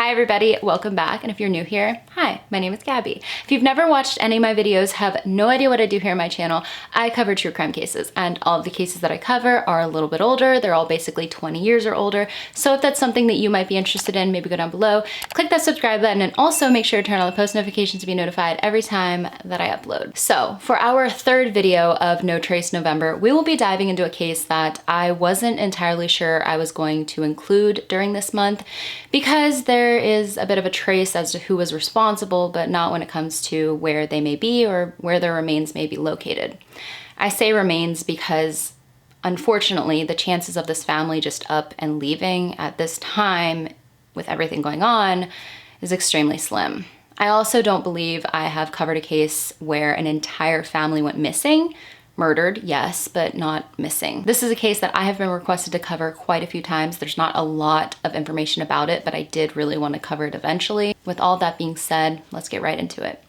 Hi everybody, welcome back, and if you're new here, hi, my name is Gabby. If you've never watched any of my videos, have no idea what I do here on my channel, I cover true crime cases, and all of the cases that I cover are a little bit older. They're all basically 20 years or older, so if that's something that you might be interested in, maybe go down below, click that subscribe button, and also make sure to turn on the post notifications to be notified every time that I upload. So for our third video of No Trace November, we will be diving into a case that I wasn't entirely sure I was going to include during this month, because there is a bit of a trace as to who was responsible, but not when it comes to where they may be or where their remains may be located. I say remains because unfortunately the chances of this family just up and leaving at this time with everything going on is extremely slim. I also don't believe I have covered a case where an entire family went missing. Murdered, yes, but not missing. This is a case that I have been requested to cover quite a few times. There's not a lot of information about it, but I did really want to cover it eventually. With all that being said, let's get right into it.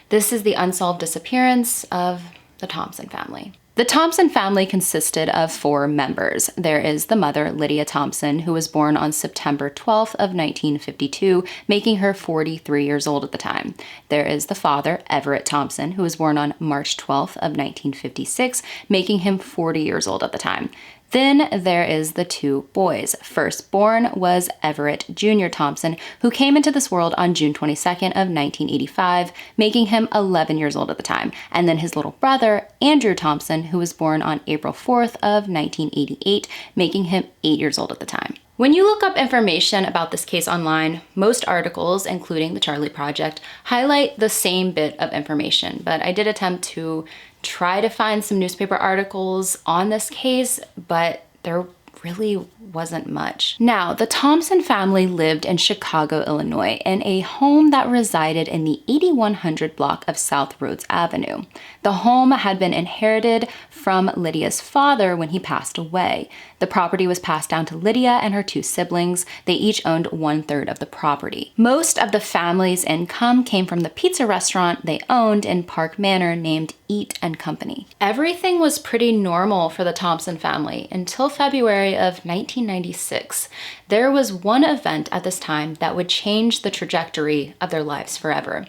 This is the unsolved disappearance of the Thompson family. The Thompson family consisted of 4 members. There is the mother, Lydia Thompson, who was born on September 12th of 1952, making her 43 years old at the time. There is the father, Everett Thompson, who was born on March 12th of 1956, making him 40 years old at the time. Then there is the 2 boys. Firstborn was Everett Jr. Thompson, who came into this world on June 22nd of 1985, making him 11 years old at the time. And then his little brother, Andrew Thompson, who was born on April 4th of 1988, making him 8 years old at the time. When you look up information about this case online, most articles, including the Charlie Project, highlight the same bit of information, but I did attempt to try to find some newspaper articles on this case, but there really wasn't much. Now, the Thompson family lived in Chicago, Illinois, in a home that resided in the 8100 block of South Rhodes Avenue. The home had been inherited from Lydia's father when he passed away. The property was passed down to Lydia and her 2 siblings. They each owned 1/3 of the property. Most of the family's income came from the pizza restaurant they owned in Park Manor named Eat and Company. Everything was pretty normal for the Thompson family until February of 1996. There was one event at this time that would change the trajectory of their lives forever.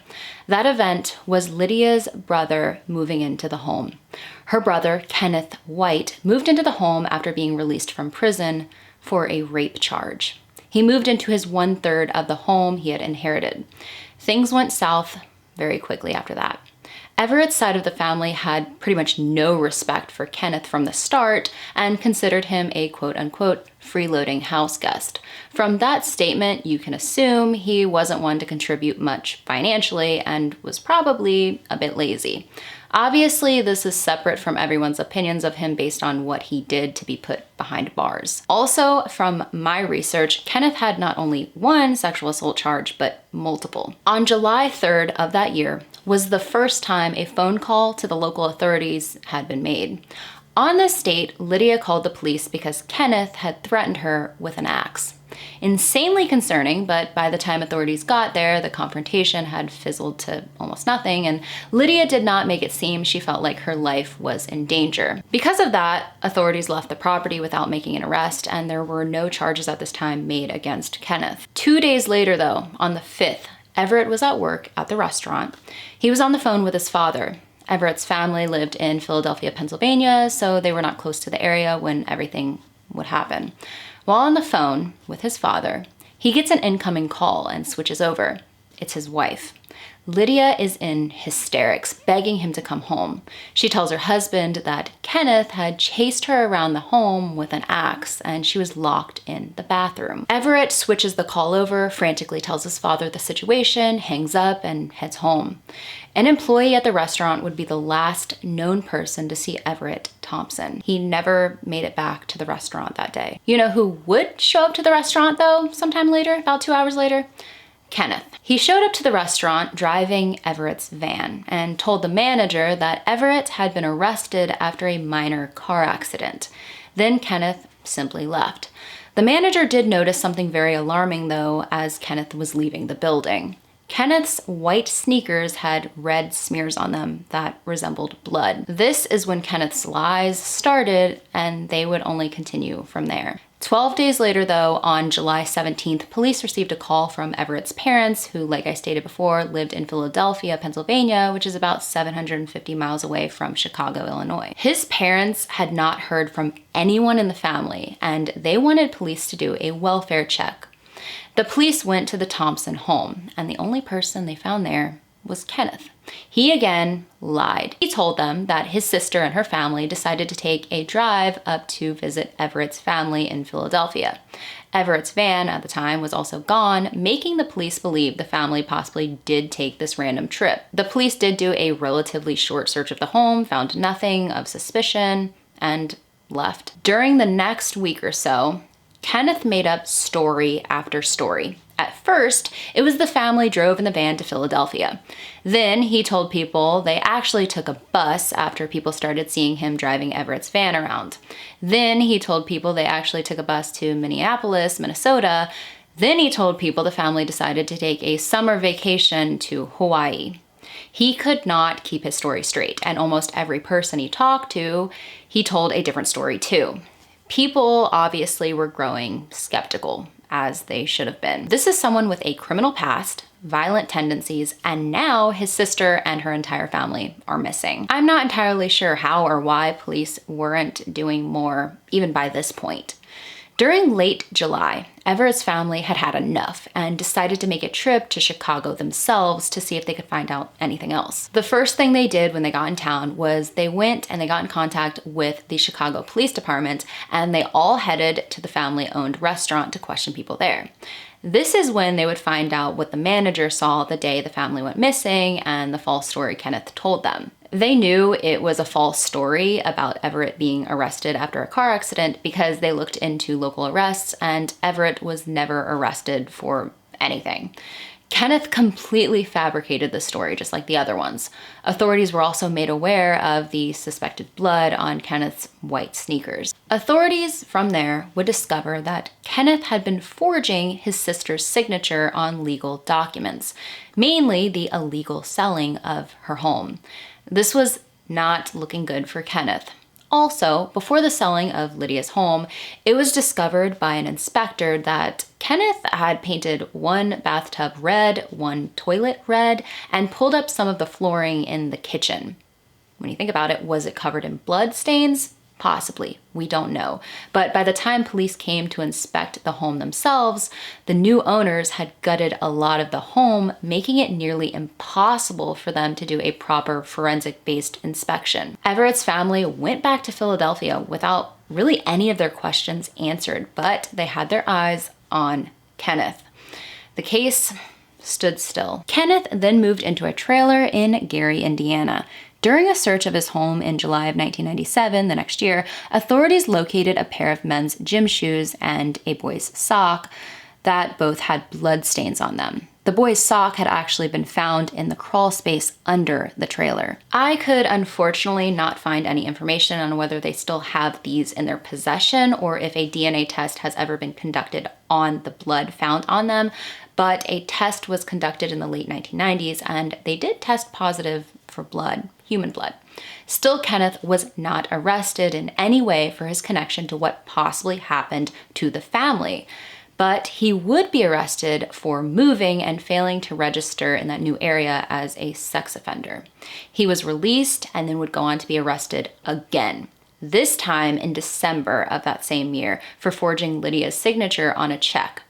That event was Lydia's brother moving into the home. Her brother, Kenneth White, moved into the home after being released from prison for a rape charge. He moved into his 1/3 of the home he had inherited. Things went south very quickly after that. Everett's side of the family had pretty much no respect for Kenneth from the start and considered him a quote-unquote freeloading house guest. From that statement, you can assume he wasn't one to contribute much financially and was probably a bit lazy. Obviously, this is separate from everyone's opinions of him based on what he did to be put behind bars. Also, from my research, Kenneth had not only 1 sexual assault charge, but multiple. On July 3rd of that year was the first time a phone call to the local authorities had been made. On this date, Lydia called the police because Kenneth had threatened her with an axe. Insanely concerning, but by the time authorities got there, the confrontation had fizzled to almost nothing, and Lydia did not make it seem she felt like her life was in danger. Because of that, authorities left the property without making an arrest, and there were no charges at this time made against Kenneth. 2 days later, though, on the 5th, Everett was at work at the restaurant. He was on the phone with his father. Everett's family lived in Philadelphia, Pennsylvania, so they were not close to the area when everything would happen. While on the phone with his father, he gets an incoming call and switches over. It's his wife. Lydia is in hysterics, begging him to come home. She tells her husband that Kenneth had chased her around the home with an axe and she was locked in the bathroom. Everett switches the call over, frantically tells his father the situation, hangs up, and heads home. An employee at the restaurant would be the last known person to see Everett Thompson. He never made it back to the restaurant that day. You know who would show up to the restaurant though, sometime later, about 2 hours later? Kenneth. He showed up to the restaurant driving Everett's van and told the manager that Everett had been arrested after a minor car accident. Then Kenneth simply left. The manager did notice something very alarming though as Kenneth was leaving the building. Kenneth's white sneakers had red smears on them that resembled blood. This is when Kenneth's lies started, and they would only continue from there. 12 days later, though, on July 17th, police received a call from Everett's parents, who, like I stated before, lived in Philadelphia, Pennsylvania, which is about 750 miles away from Chicago, Illinois. His parents had not heard from anyone in the family, and they wanted police to do a welfare check. The police went to the Thompson home, and the only person they found there was Kenneth. He again lied. He told them that his sister and her family decided to take a drive up to visit Everett's family in Philadelphia. Everett's van at the time was also gone, making the police believe the family possibly did take this random trip. The police did do a relatively short search of the home, found nothing of suspicion, and left. During the next week or so, Kenneth made up story after story. At first, it was the family drove in the van to Philadelphia. Then he told people they actually took a bus after people started seeing him driving Everett's van around. Then he told people they actually took a bus to Minneapolis, Minnesota. Then he told people the family decided to take a summer vacation to Hawaii. He could not keep his story straight, and almost every person he talked to, he told a different story too. People obviously were growing skeptical, as they should have been. This is someone with a criminal past, violent tendencies, and now his sister and her entire family are missing. I'm not entirely sure how or why police weren't doing more, even by this point. During late July, Everett's family had had enough and decided to make a trip to Chicago themselves to see if they could find out anything else. The first thing they did when they got in town was they went and they got in contact with the Chicago Police Department, and they all headed to the family-owned restaurant to question people there. This is when they would find out what the manager saw the day the family went missing and the false story Kenneth told them. They knew it was a false story about Everett being arrested after a car accident because they looked into local arrests and Everett was never arrested for anything. Kenneth completely fabricated the story, just like the other ones. Authorities were also made aware of the suspected blood on Kenneth's white sneakers. Authorities from there would discover that Kenneth had been forging his sister's signature on legal documents, mainly the illegal selling of her home. This was not looking good for Kenneth. Also, before the selling of Lydia's home, it was discovered by an inspector that Kenneth had painted one bathtub red, one toilet red, and pulled up some of the flooring in the kitchen. When you think about it, was it covered in blood stains? Possibly, we don't know. But by the time police came to inspect the home themselves, the new owners had gutted a lot of the home, making it nearly impossible for them to do a proper forensic-based inspection. Everett's family went back to Philadelphia without really any of their questions answered, but they had their eyes on Kenneth. The case stood still. Kenneth then moved into a trailer in Gary, Indiana. During a search of his home in July of 1997, the next year, authorities located a pair of men's gym shoes and a boy's sock that both had blood stains on them. The boy's sock had actually been found in the crawl space under the trailer. I could unfortunately not find any information on whether they still have these in their possession or if a DNA test has ever been conducted on the blood found on them, but a test was conducted in the late 1990s and they did test positive for blood, human blood. Still, Kenneth was not arrested in any way for his connection to what possibly happened to the family, but he would be arrested for moving and failing to register in that new area as a sex offender. He was released and then would go on to be arrested again, this time in December of that same year for forging Lydia's signature on a check.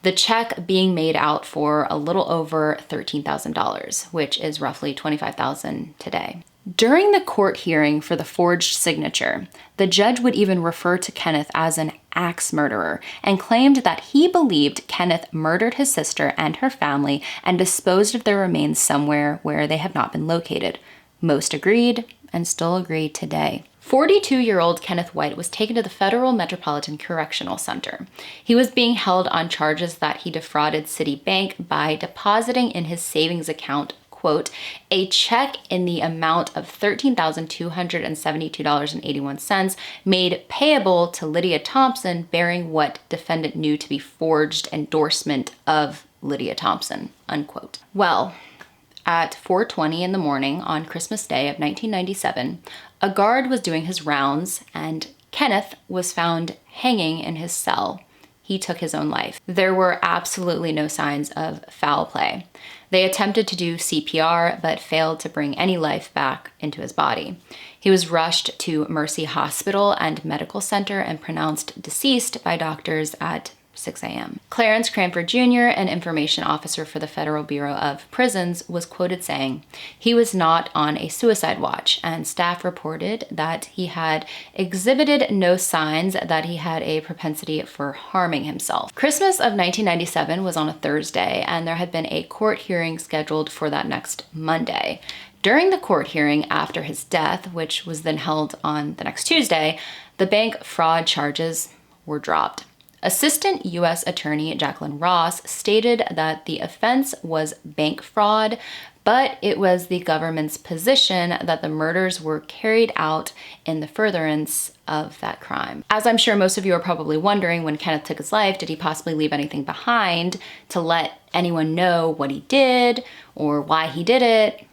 The check being made out for a little over $13,000, which is roughly $25,000 today. During the court hearing for the forged signature, the judge would even refer to Kenneth as an axe murderer and claimed that he believed Kenneth murdered his sister and her family and disposed of their remains somewhere where they have not been located. Most agreed and still agree today. 42-year-old Kenneth White was taken to the Federal Metropolitan Correctional Center. He was being held on charges that he defrauded Citibank by depositing in his savings account, quote, a check in the amount of $13,272.81 made payable to Lydia Thompson bearing what defendant knew to be forged endorsement of Lydia Thompson, unquote. Well, at 4:20 in the morning on Christmas Day of 1997, a guard was doing his rounds and Kenneth was found hanging in his cell, he took his own life. There were absolutely no signs of foul play. They attempted to do CPR, but failed to bring any life back into his body. He was rushed to Mercy Hospital and Medical Center and pronounced deceased by doctors at 6 a.m. Clarence Cranford Jr., an information officer for the Federal Bureau of Prisons, was quoted saying, "He was not on a suicide watch," and staff reported that he had exhibited no signs that he had a propensity for harming himself. Christmas of 1997 was on a Thursday, and there had been a court hearing scheduled for that next Monday. During the court hearing after his death, which was then held on the next Tuesday, the bank fraud charges were dropped. Assistant U.S. Attorney Jacqueline Ross stated that the offense was bank fraud, but it was the government's position that the murders were carried out in the furtherance of that crime. As I'm sure most of you are probably wondering, when Kenneth took his life, did he possibly leave anything behind to let anyone know what he did or why he did it?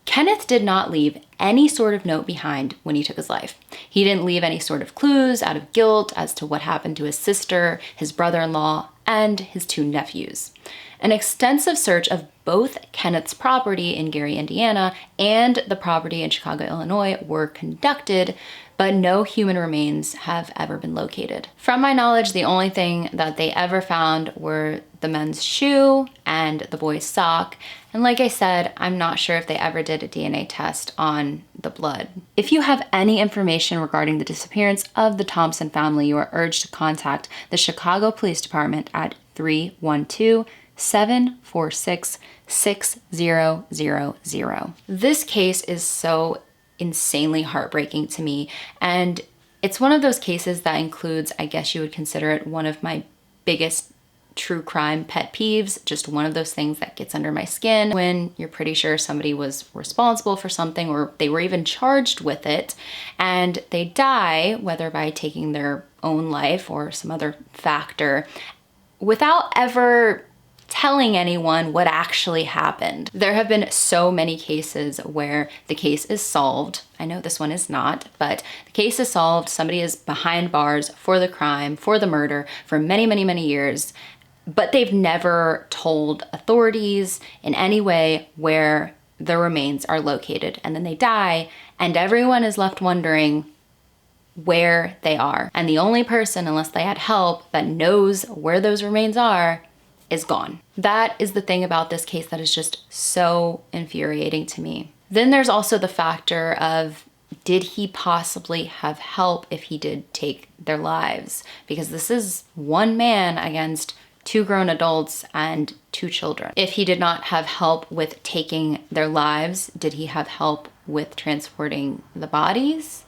Kenneth did not leave any sort of note behind when he took his life. He didn't leave any sort of clues out of guilt as to what happened to his sister, his brother-in-law, and his 2 nephews. An extensive search of both Kenneth's property in Gary, Indiana, and the property in Chicago, Illinois were conducted, but no human remains have ever been located. From my knowledge, the only thing that they ever found were the men's shoe and the boy's sock. And like I said, I'm not sure if they ever did a DNA test on the blood. If you have any information regarding the disappearance of the Thompson family, you are urged to contact the Chicago Police Department at 312-746-6000. This case is so insanely heartbreaking to me, and it's one of those cases that includes, I guess you would consider it, one of my biggest true crime pet peeves, just one of those things that gets under my skin when you're pretty sure somebody was responsible for something or they were even charged with it and they die, whether by taking their own life or some other factor, without ever telling anyone what actually happened. There have been so many cases where the case is solved. I know this one is not, but the case is solved. Somebody is behind bars for the crime, for the murder, for many, many, many years, but they've never told authorities in any way where their remains are located. And then they die, and everyone is left wondering where they are. And the only person, unless they had help, that knows where those remains are is gone. That is the thing about this case that is just so infuriating to me. Then there's also the factor of, did he possibly have help if he did take their lives? Because this is one man against 2 grown adults and 2 children. If he did not have help with taking their lives, did he have help with transporting the bodies?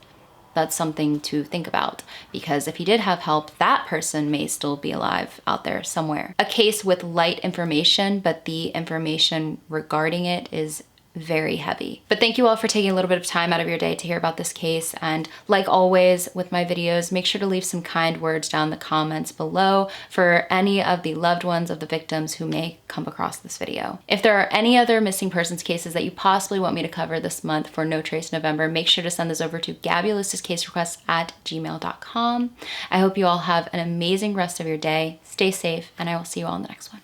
That's something to think about, because if he did have help, that person may still be alive out there somewhere. A case with light information, but the information regarding it is very heavy. But thank you all for taking a little bit of time out of your day to hear about this case. And like always with my videos, make sure to leave some kind words down in the comments below for any of the loved ones of the victims who may come across this video. If there are any other missing persons cases that you possibly want me to cover this month for No Trace November, make sure to send those over to gabulosiscaserequests@gmail.com. I hope you all have an amazing rest of your day. Stay safe, and I will see you all in the next one.